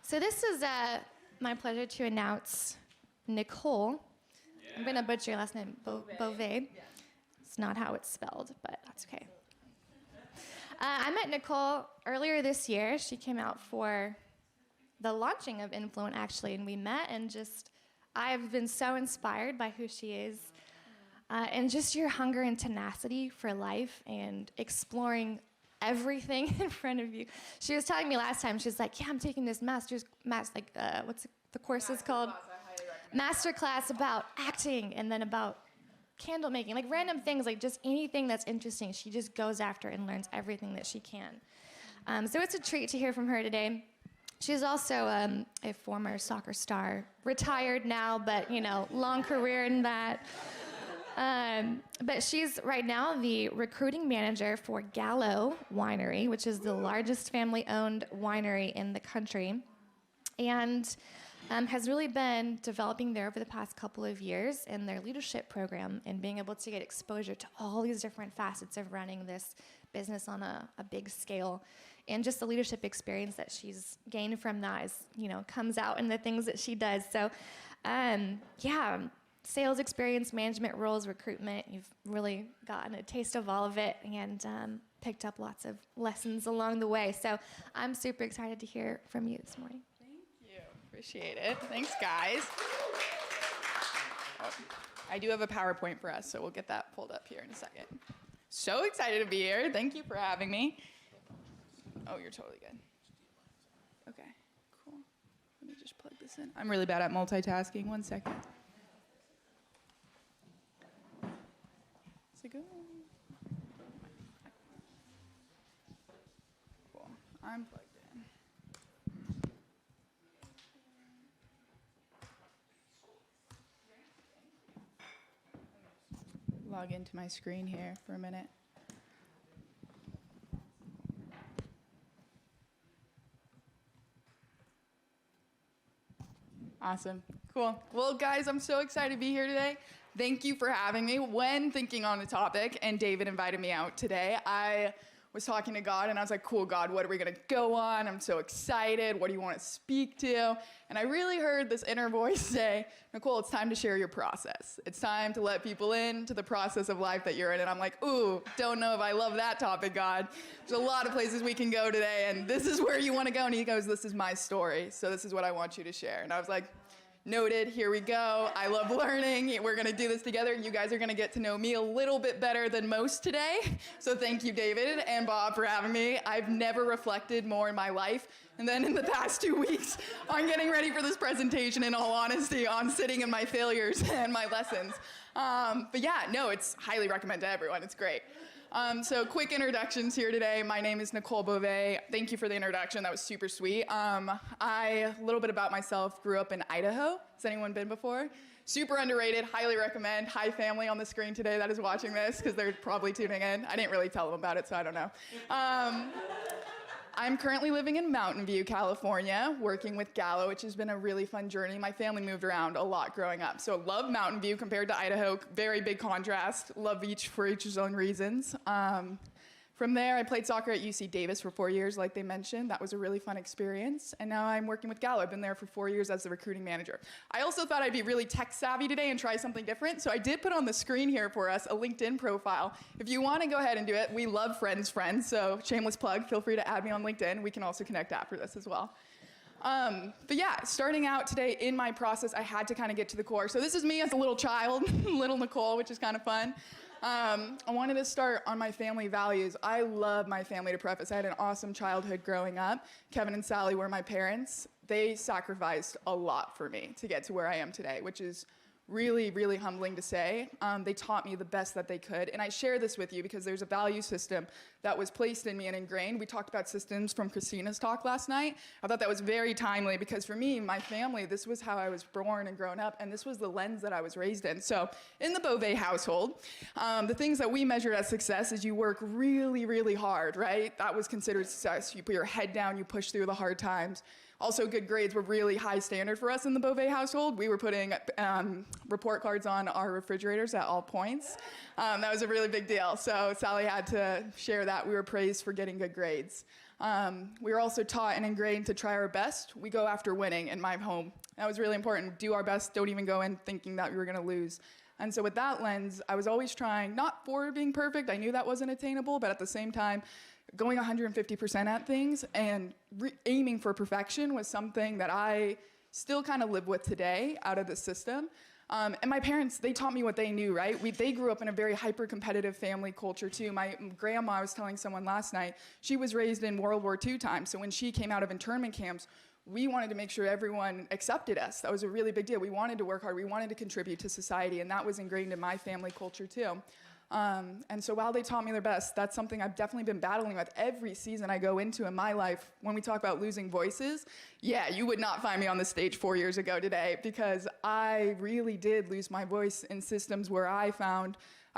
So this is my pleasure to announce Nicole. Yeah. I'm going to butcher your last name, Bouvia. Yeah. It's not how it's spelled, but that's okay. I met Nicole earlier this year. She came out for the launching of Influent, actually, and we met, and I've been so inspired by who she is, and just your hunger and tenacity for life and exploring everything in front of you. She was telling me last time, she was like, yeah, I'm taking this what's the course is called? Master class about acting, and then about candle making, like random things, like just anything that's interesting. She just goes after and learns everything that she can. So it's a treat to hear from her today. She's also a former soccer star, retired now, but long career in that. But she's right now the recruiting manager for Gallo Winery, which is the largest family-owned winery in the country, and has really been developing there over the past couple of years in their leadership program and being able to get exposure to all these different facets of running this business on a big scale. And just the leadership experience that she's gained from that is, comes out in the things that she does. So, sales experience, management roles, recruitment, you've really gotten a taste of all of it and picked up lots of lessons along the way. So I'm super excited to hear from you this morning. Thank you. Appreciate it. Thanks, guys. I do have a PowerPoint for us, so we'll get that pulled up here in a second. So excited to be here. Thank you for having me. Oh, you're totally good. Okay, cool. Let me just plug this in. I'm really bad at multitasking. 1 second. Is it good? Cool. I'm plugged in. Log into my screen here for a minute. Awesome. Cool. Well, guys, I'm so excited to be here today. Thank you for having me. When thinking on the topic, and David invited me out today, I was talking to God, and I was like, cool, God, what are we going to go on? I'm so excited. What do you want to speak to? And I really heard this inner voice say, Nicole, it's time to share your process. It's time to let people into the process of life that you're in. And I'm like, ooh, don't know if I love that topic, God. There's a lot of places we can go today, and this is where you want to go. And he goes, this is my story, so this is what I want you to share. And I was like, noted, here we go. I love learning. We're going to do this together. You guys are going to get to know me a little bit better than most today. So thank you, David and Bob, for having me. I've never reflected more in my life. And then in the past 2 weeks on getting ready for this presentation, in all honesty, on sitting in my failures and my lessons. But yeah, no, it's highly recommend to everyone. It's great. So quick introductions here today. My name is Nicole Bouvia. Thank you for the introduction. That was super sweet. A little bit about myself, grew up in Idaho. Has anyone been before? Super underrated, highly recommend. Hi family on the screen today that is watching this, because they're probably tuning in. I didn't really tell them about it, so I don't know. I'm currently living in Mountain View, California, working with Gallo, which has been a really fun journey. My family moved around a lot growing up, so love Mountain View compared to Idaho. Very big contrast. Love each for each own reasons. From there, I played soccer at UC Davis for 4 years, like they mentioned. That was a really fun experience. And now I'm working with Gallo. I've been there for 4 years as the recruiting manager. I also thought I'd be really tech savvy today and try something different. So I did put on the screen here for us a LinkedIn profile. If you want to go ahead and do it, we love friends. So shameless plug, feel free to add me on LinkedIn. We can also connect after this as well. But yeah, starting out today in my process, I had to kind of get to the core. So this is me as a little child, little Nicole, which is kind of fun. I wanted to start on my family values. I love my family, to preface. I had an awesome childhood growing up. Kevin and Sally were my parents. They sacrificed a lot for me to get to where I am today, which is really, really humbling to say. They taught me the best that they could. And I share this with you because there's a value system that was placed in me and ingrained. We talked about systems from Christina's talk last night. I thought that was very timely because for me, my family, this was how I was born and grown up, and this was the lens that I was raised in. So in the Bouvia household, the things that we measured as success is you work really, really hard, right? That was considered success. You put your head down, you push through the hard times. Also, good grades were really high standard for us in the Bouvia household. We were putting report cards on our refrigerators at all points. That was a really big deal. So Sally had to share that. We were praised for getting good grades. We were also taught and ingrained to try our best. We go after winning in my home. That was really important. Do our best. Don't even go in thinking that we were going to lose. And so with that lens, I was always trying, not for being perfect. I knew that wasn't attainable, but at the same time, going 150% at things and aiming for perfection was something that I still kind of live with today out of the system. And my parents, they taught me what they knew, right? They grew up in a very hyper-competitive family culture, too. My grandma, I was telling someone last night, she was raised in World War II time. So when she came out of internment camps, we wanted to make sure everyone accepted us. That was a really big deal. We wanted to work hard. We wanted to contribute to society, and that was ingrained in my family culture, too. And so while they taught me their best, that's something I've definitely been battling with every season I go into in my life. When we talk about losing voices, yeah, you would not find me on the stage 4 years ago today, because I really did lose my voice in systems where I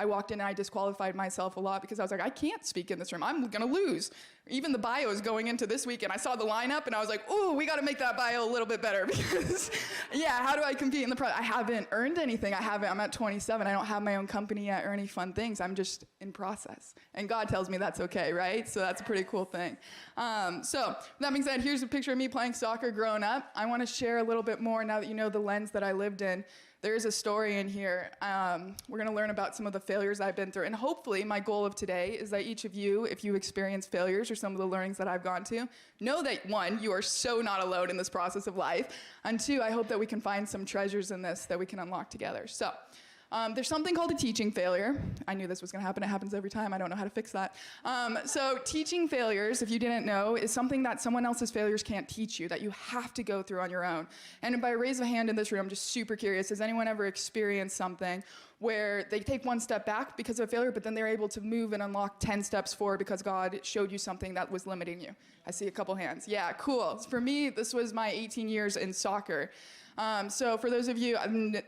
walked in and I disqualified myself a lot because I was like, I can't speak in this room. I'm going to lose. Even the bios going into this week, and I saw the lineup, and I was like, ooh, we got to make that bio a little bit better because, yeah, how do I compete in the I haven't earned anything. I'm at 27. I don't have my own company yet or any fun things. I'm just in process. And God tells me that's okay, right? So that's a pretty cool thing. So that being said, here's a picture of me playing soccer growing up. I want to share a little bit more now that you know the lens that I lived in. There is a story in here. We're going to learn about some of the failures I've been through. And hopefully my goal of today is that each of you, if you experience failures or some of the learnings that I've gone to, know that, one, you are so not alone in this process of life. And two, I hope that we can find some treasures in this that we can unlock together. So there's something called a teaching failure. I knew this was going to happen. It happens every time. I don't know how to fix that. So teaching failures, if you didn't know, is something that someone else's failures can't teach you, that you have to go through on your own. And by raise of hand in this room, I'm just super curious, has anyone ever experienced something where they take one step back because of a failure, but then they're able to move and unlock 10 steps forward because God showed you something that was limiting you? I see a couple hands. Yeah, cool. For me, this was my 18 years in soccer. So for those of you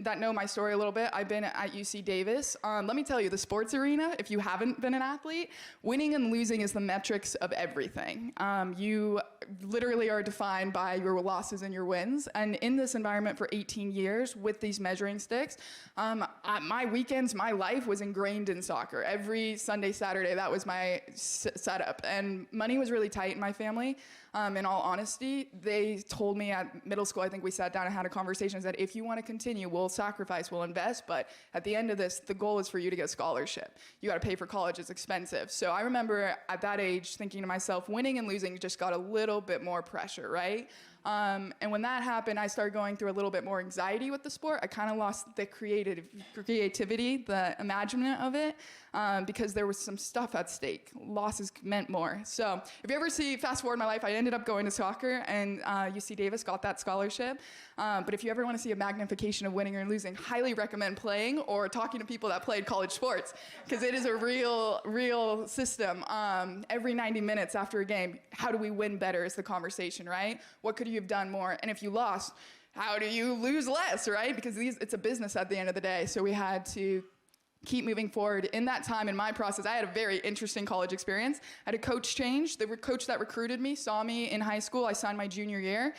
that know my story a little bit, I've been at UC Davis. Let me tell you, the sports arena, if you haven't been an athlete, winning and losing is the metrics of everything. You literally are defined by your losses and your wins. And in this environment for 18 years with these measuring sticks, my weekends, my life was ingrained in soccer. Every Sunday, Saturday, that was my setup. And money was really tight in my family. In all honesty, they told me at middle school, I think we sat down and had a conversation, that if you want to continue, we'll sacrifice, we'll invest, but at the end of this, the goal is for you to get a scholarship. You got to pay for college, it's expensive. So I remember at that age thinking to myself, winning and losing just got a little bit more pressure, right? And when that happened, I started going through a little bit more anxiety with the sport. I kind of lost the creativity, the imagination of it, because there was some stuff at stake. Losses meant more. So if you ever fast forward my life, I ended up going to soccer, and UC Davis got that scholarship. But if you ever want to see a magnification of winning or losing, highly recommend playing or talking to people that played college sports, because it is a real system. Every 90 minutes after a game, how do we win better is the conversation, right? What could you have done more? And if you lost, how do you lose less, right? Because it's a business at the end of the day. So we had to keep moving forward. In that time, in my process, I had a very interesting college experience. I had a coach change. The coach that recruited me saw me in high school. I signed my junior year,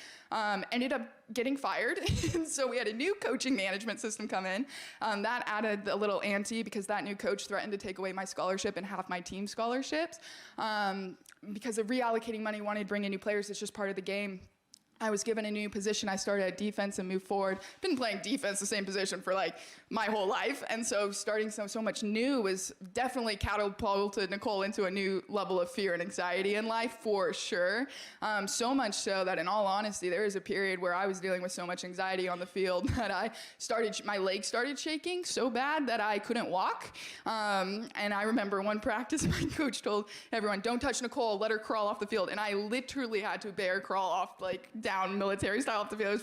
ended up getting fired. So we had a new coaching management system come in. That added a little ante because that new coach threatened to take away my scholarship and half my team scholarships. Because of reallocating money, wanted to bring in new players. It's just part of the game. I was given a new position. I started at defense and moved forward. Been playing defense, the same position, for like my whole life. And so starting so much new was definitely catapulted Nicole into a new level of fear and anxiety in life, for sure. So much so that in all honesty, there was a period where I was dealing with so much anxiety on the field that my legs started shaking so bad that I couldn't walk. And I remember one practice, my coach told everyone, don't touch Nicole, let her crawl off the field. And I literally had to bear crawl off, like, down military style off the field.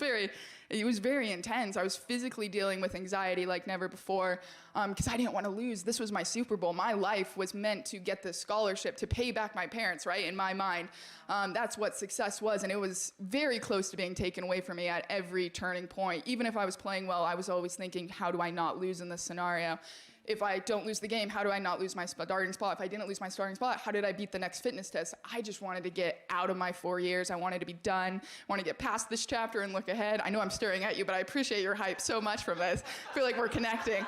It was very intense. I was physically dealing with anxiety like never before because I didn't want to lose. This was my Super Bowl. My life was meant to get this scholarship to pay back my parents, right? In my mind, that's what success was. And it was very close to being taken away from me at every turning point. Even if I was playing well, I was always thinking, how do I not lose in this scenario? If I don't lose the game, how do I not lose my starting spot? If I didn't lose my starting spot, how did I beat the next fitness test? I just wanted to get out of my 4 years. I wanted to be done. I want to get past this chapter and look ahead. I know I'm staring at you, but I appreciate your hype so much from this. I feel like we're connecting.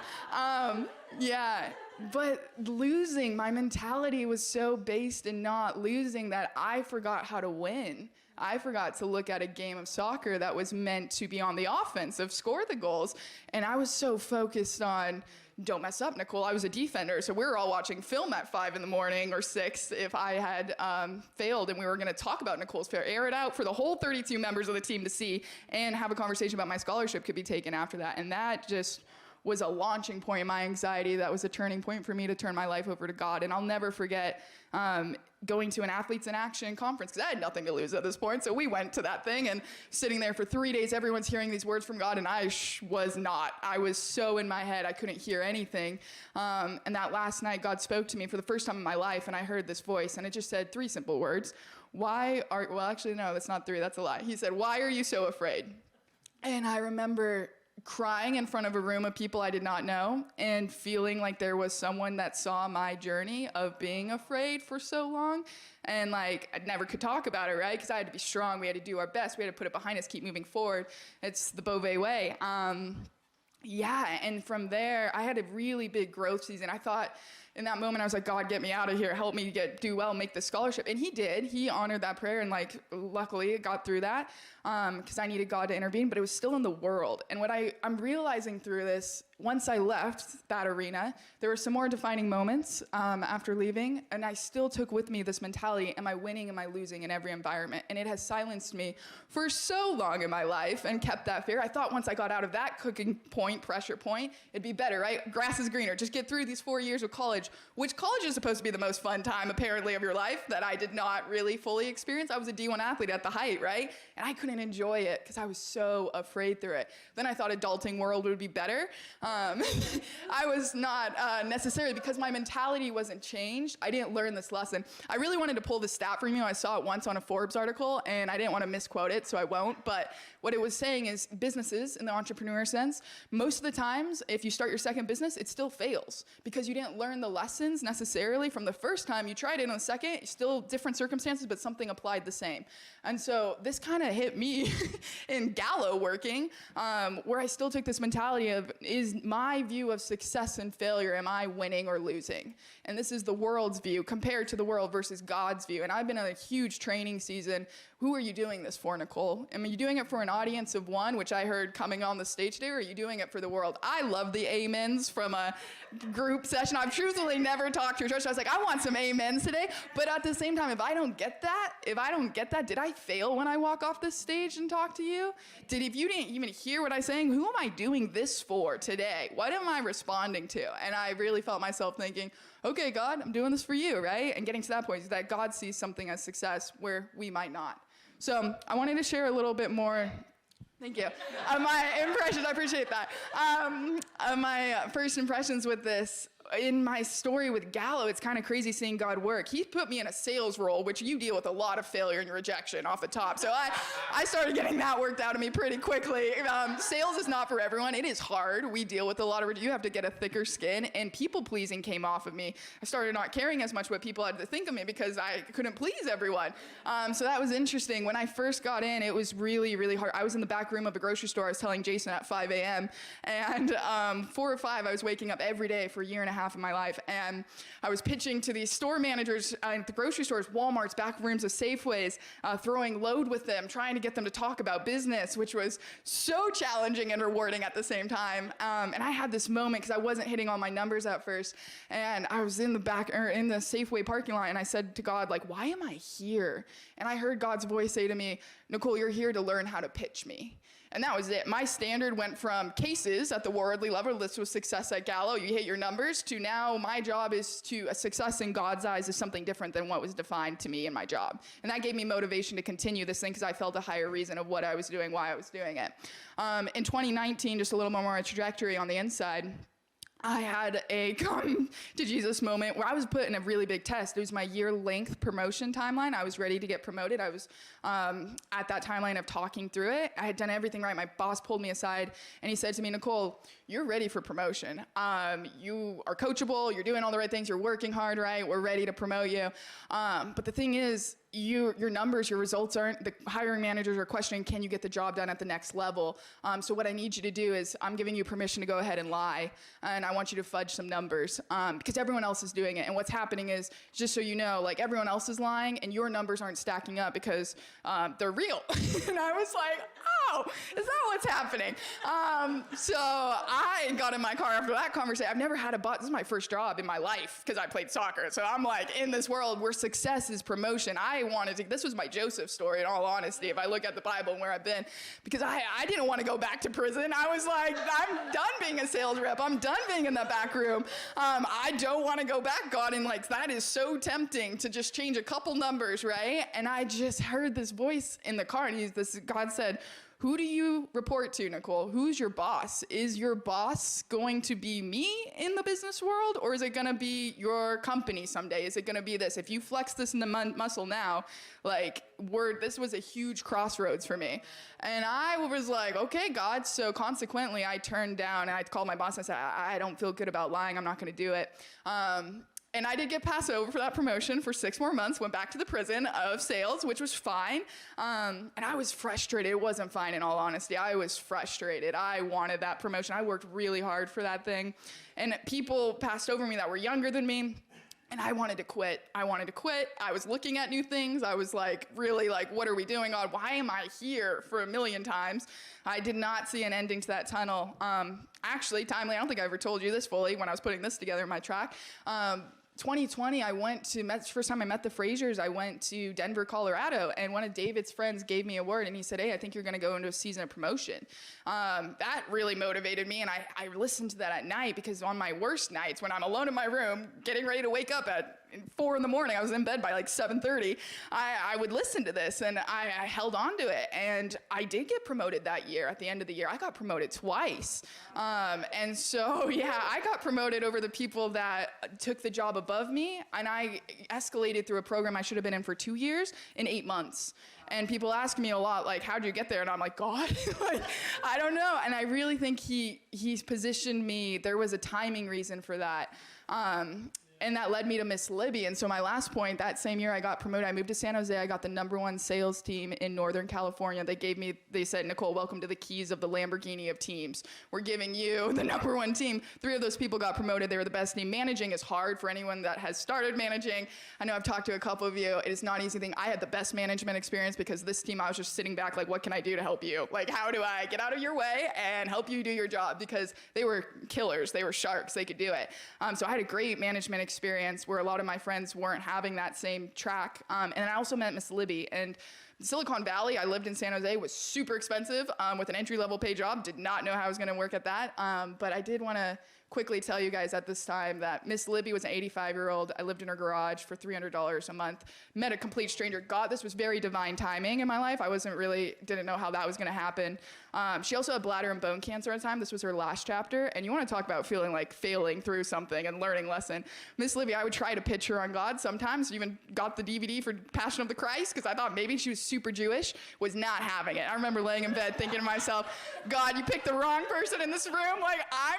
Yeah, but losing, my mentality was so based in not losing that I forgot how to win. I forgot to look at a game of soccer that was meant to be on the offensive, score the goals. And I was so focused on, don't mess up, Nicole. I was a defender, so we were all watching film at 5 in the morning or 6 if I had failed, and we were gonna talk about Nicole's failure, air it out for the whole 32 members of the team to see, and have a conversation about my scholarship could be taken after that. And that just was a launching point in my anxiety. That was a turning point for me to turn my life over to God. And I'll never forget going to an Athletes in Action conference, because I had nothing to lose at this point. So we went to that thing and sitting there for 3 days, everyone's hearing these words from God, and I was not. I was so in my head, I couldn't hear anything. And that last night, God spoke to me for the first time in my life, and I heard this voice, and it just said 3 simple words. Well, actually, no, that's not 3, that's a lie. He said, why are you so afraid? And I remember crying in front of a room of people I did not know and feeling like there was someone that saw my journey of being afraid for so long. And like, I never could talk about it, right? Because I had to be strong. We had to do our best. We had to put it behind us, keep moving forward. It's the Bouvia way. Yeah, and from there, I had a really big growth season. I thought, in that moment, I was like, God, get me out of here. Help me do well, make the scholarship. And he did. He honored that prayer, and like, luckily, it got through that because I needed God to intervene, but it was still in the world. And what I'm realizing through this, once I left that arena, there were some more defining moments after leaving, and I still took with me this mentality, am I winning, am I losing in every environment? And it has silenced me for so long in my life and kept that fear. I thought once I got out of that cooking point, pressure point, it'd be better, right? Grass is greener. Just get through these 4 years of college, which college is supposed to be the most fun time, apparently, of your life that I did not really fully experience. I was a D1 athlete at the height, right? And I couldn't enjoy it because I was so afraid through it. Then I thought adulting world would be better. I was not necessarily, because my mentality wasn't changed. I didn't learn this lesson. I really wanted to pull this stat from you. I saw it once on a Forbes article, and I didn't want to misquote it, so I won't. But what it was saying is businesses, in the entrepreneur sense, most of the times, if you start your second business, it still fails because you didn't learn the lessons necessarily from the first time you tried it. On the second, still different circumstances, but something applied the same. And so this kind of hit me in Gallo working, where I still took this mentality of, is my view of success and failure, am I winning or losing? And this is the world's view compared to the world versus God's view. And I've been in a huge training season. Who are you doing this for, Nicole? Are you doing it for an audience of one, which I heard coming on the stage today, or are you doing it for the world? I love the amens from a group session. I've truthfully never talked to a church. I was like, I want some amens today. But at the same time, if I don't get that, did I fail when I walk off this stage and talk to you? If you didn't even hear what I'm saying, who am I doing this for today? What am I responding to? And I really felt myself thinking, okay, God, I'm doing this for you, right? And getting to that point is that God sees something as success where we might not. So I wanted to share a little bit more. Thank you. My impressions, I appreciate that. My first impressions with this, in my story with Gallo, it's kind of crazy seeing God work. He put me in a sales role, which you deal with a lot of failure and rejection off the top. So I started getting that worked out of me pretty quickly. Sales is not for everyone. It is hard. We deal with a lot of, you have to get a thicker skin, and people-pleasing came off of me. I started not caring as much what people had to think of me because I couldn't please everyone. So that was interesting. When I first got in, it was really, really hard. I was in the back room of a grocery store. I was telling Jason at 5 a.m. And 4 or 5, I was waking up every day for a year and a half of my life, and I was pitching to these store managers at the grocery stores, Walmart's, back rooms of Safeways, throwing load with them, trying to get them to talk about business, which was so challenging and rewarding at the same time. And I had this moment because I wasn't hitting all my numbers at first, and I was in the Safeway parking lot, and I said to God, like, why am I here? And I heard God's voice say to me, Nicole, you're here to learn how to pitch me. And that was it. My standard went from cases at the worldly level, this was success at Gallo, you hit your numbers, to now my job is to, a success in God's eyes is something different than what was defined to me in my job. And that gave me motivation to continue this thing because I felt a higher reason of what I was doing, why I was doing it. In 2019, just a little more trajectory on the inside, I had a come to Jesus moment where I was put in a really big test. It was my year-length promotion timeline. I was ready to get promoted. I was at that timeline of talking through it. I had done everything right. My boss pulled me aside, and he said to me, Nicole, you're ready for promotion. You are coachable. You're doing all the right things. You're working hard, right? We're ready to promote you. But the thing is, your numbers, your results aren't, the hiring managers are questioning, can you get the job done at the next level? So what I need you to do is, I'm giving you permission to go ahead and lie, and I want you to fudge some numbers, because everyone else is doing it. And what's happening is, just so you know, like everyone else is lying, and your numbers aren't stacking up because they're real. And I was like, oh, is that what's happening? So I got in my car after that conversation. I've never had a boss. This is my first job in my life because I played soccer. So I'm like, in this world where success is promotion, this was my Joseph story in all honesty, if I look at the Bible and where I've been, because I didn't want to go back to prison. I was like, I'm done being a sales rep. I'm done being in the back room. I don't want to go back, God. And like, that is so tempting to just change a couple numbers, right? And I just heard this voice in the car, and God said, who do you report to, Nicole? Who's your boss? Is your boss going to be me in the business world, or is it going to be your company someday? Is it going to be this? If you flex this in the muscle now, like, this was a huge crossroads for me. And I was like, okay, God. So consequently, I turned down, and I called my boss and I said, I don't feel good about lying. I'm not going to do it. And I did get passed over for that promotion for 6 more months, went back to the prison of sales, which was fine. And I was frustrated. It wasn't fine, in all honesty. I was frustrated. I wanted that promotion. I worked really hard for that thing. And people passed over me that were younger than me. And I wanted to quit. I was looking at new things. I was like, really like, what are we doing, God? Why am I here for a million times? I did not see an ending to that tunnel. Actually, timely, I don't think I ever told you this fully when I was putting this together in my track. 2020, first time I met the Frasers, I went to Denver, Colorado, and one of David's friends gave me a word, and he said, hey, I think you're going to go into a season of promotion. That really motivated me, and I listened to that at night, because on my worst nights, when I'm alone in my room, getting ready to wake up at 4 in the morning, I was in bed by like 7:30, I would listen to this, and I held on to it, and I did get promoted that year. At the end of the year, I got promoted twice. And so, yeah, I got promoted over the people that took the job above me, and I escalated through a program I should have been in for 2 years in 8 months. And people ask me a lot, like, how'd you get there? And I'm like, God, like, I don't know. And I really think he's positioned me. There was a timing reason for that. And that led me to Miss Libby. And so my last point, that same year I got promoted, I moved to San Jose. I got the #1 sales team in Northern California. They said, Nicole, welcome to the keys of the Lamborghini of teams. We're giving you the #1 team. 3 of those people got promoted. They were the best team. Managing is hard for anyone that has started managing. I know I've talked to a couple of you. It is not an easy thing. I had the best management experience because this team, I was just sitting back like, what can I do to help you? Like, how do I get out of your way and help you do your job? Because they were killers. They were sharks. They could do it. So I had a great management experience where a lot of my friends weren't having that same track. And I also met Miss Libby. And Silicon Valley, I lived in San Jose, was super expensive with an entry-level pay job. Did not know how I was going to work at that. But I did want to quickly tell you guys at this time that Miss Libby was an 85-year-old. I lived in her garage for $300 a month. Met a complete stranger. God, this was very divine timing in my life. I didn't know how that was going to happen. She also had bladder and bone cancer at the time. This was her last chapter. And you want to talk about feeling like failing through something and learning lesson. Miss Libby, I would try to pitch her on God sometimes. Even got the DVD for Passion of the Christ because I thought maybe she was super Jewish. Was not having it. I remember laying in bed thinking to myself, God, you picked the wrong person in this room. Like, I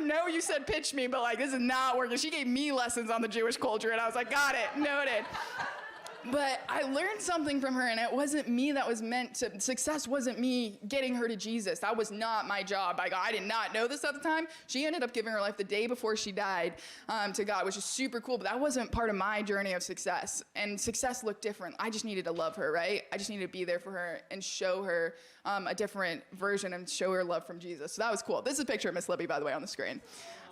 know you said pitch me, but like, this is not working. She gave me lessons on the Jewish culture, and I was like, got it, noted. But I learned something from her, and it wasn't me that was meant to, success wasn't me getting her to Jesus. That was not my job. I did not know this at the time. She ended up giving her life the day before she died to God, which is super cool, but that wasn't part of my journey of success. And success looked different. I just needed to love her, right? I just needed to be there for her and show her a different version and show her love from Jesus. So that was cool. This is a picture of Miss Libby, by the way, on the screen.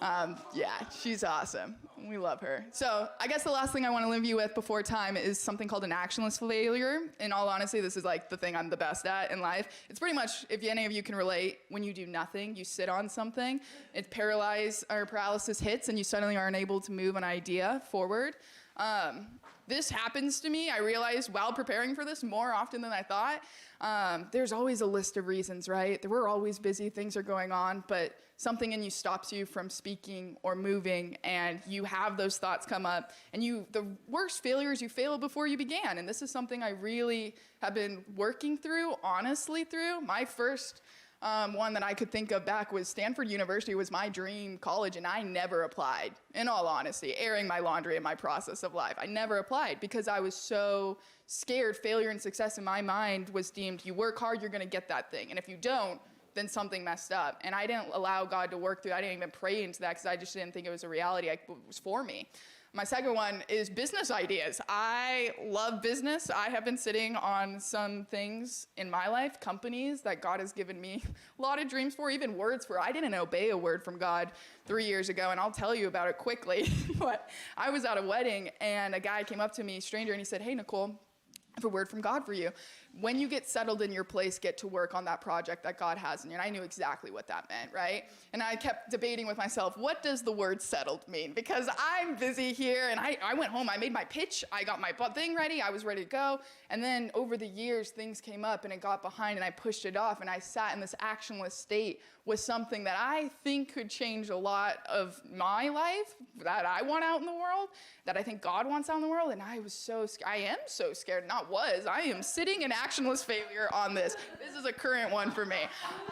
Yeah, she's awesome. We love her. So I guess the last thing I want to leave you with before time is something called an actionless failure. In all honesty, this is like the thing I'm the best at in life. It's pretty much, if any of you can relate, when you do nothing, you sit on something, paralysis hits and you suddenly are unable to move an idea forward. This happens to me, I realized while preparing for this more often than I thought. There's always a list of reasons, right? We're always busy, things are going on, but something in you stops you from speaking or moving, and you have those thoughts come up, and the worst failure is you failed before you began. And this is something I really have been working through, honestly through. My first one that I could think of back was Stanford University was my dream college, and I never applied, in all honesty, airing my laundry in my process of life. I never applied because I was so scared. Failure and success in my mind was deemed, you work hard, you're gonna get that thing. And if you don't, then something messed up. And I didn't allow God to work through. I didn't even pray into that because I just didn't think it was a reality. It was for me. My second one is business ideas. I love business. I have been sitting on some things in my life, companies that God has given me a lot of dreams for, even words for. I didn't obey a word from God 3 years ago, and I'll tell you about it quickly. But I was at a wedding, and a guy came up to me, a stranger, and he said, "Hey, Nicole, I have a word from God for you. When you get settled in your place, get to work on that project that God has in you." And I knew exactly what that meant, right? And I kept debating with myself, what does the word settled mean? Because I'm busy here, and I went home, I made my pitch, I got my thing ready, I was ready to go. And then over the years, things came up, and it got behind, and I pushed it off, and I sat in this actionless state with something that I think could change a lot of my life, that I want out in the world, that I think God wants out in the world. And I was so scared. I am so scared, I am sitting in actionless failure on this. This is a current one for me.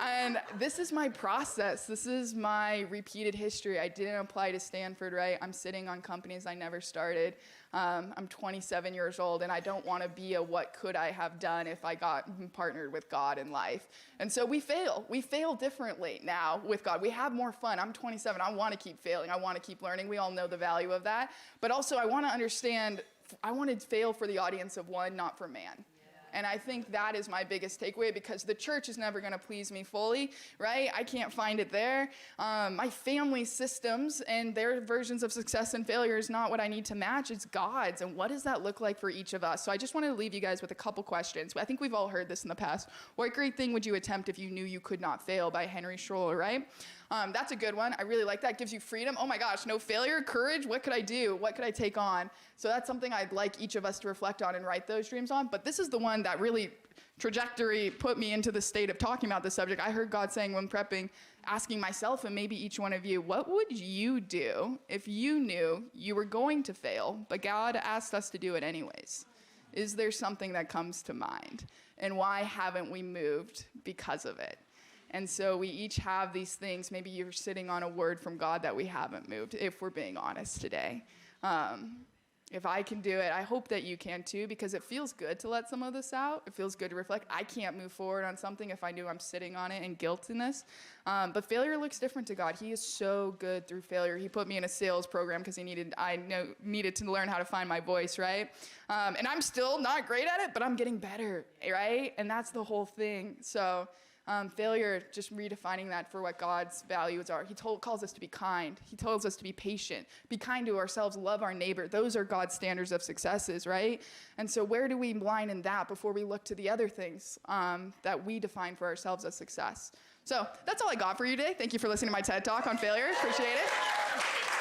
And this is my process. This is my repeated history. I didn't apply to Stanford, right? I'm sitting on companies I never started. I'm 27 years old, and I don't want to be a what could I have done if I got partnered with God in life. And so we fail. We fail differently now with God. We have more fun. I'm 27. I want to keep failing. I want to keep learning. We all know the value of that. But also, I want to understand, I want to fail for the audience of one, not for man. And I think that is my biggest takeaway, because the church is never going to please me fully, right? I can't find it there. My family systems and their versions of success and failure is not what I need to match. It's God's. And what does that look like for each of us? So I just wanted to leave you guys with a couple questions. I think we've all heard this in the past. What great thing would you attempt if you knew you could not fail, by Henry Schroller, right? That's a good one. I really like that. Gives you freedom. Oh my gosh, no failure, courage. What could I do? What could I take on? So that's something I'd like each of us to reflect on and write those dreams on. But this is the one that really trajectory put me into the state of talking about this subject. I heard God saying when prepping, asking myself and maybe each one of you, what would you do if you knew you were going to fail, but God asked us to do it anyways? Is there something that comes to mind? And why haven't we moved because of it? And so we each have these things. Maybe you're sitting on a word from God that we haven't moved, if we're being honest today. If I can do it, I hope that you can too, because it feels good to let some of this out. It feels good to reflect. I can't move forward on something if I knew I'm sitting on it and guilt in this. But failure looks different to God. He is so good through failure. He put me in a sales program because I needed to learn how to find my voice, right? And I'm still not great at it, but I'm getting better, right? And that's the whole thing. So failure, just redefining that for what God's values are. He calls us to be kind. He tells us to be patient, be kind to ourselves, love our neighbor. Those are God's standards of successes, right? And so where do we align in that before we look to the other things that we define for ourselves as success? So that's all I got for you today. Thank you for listening to my TED Talk on failure. Appreciate it.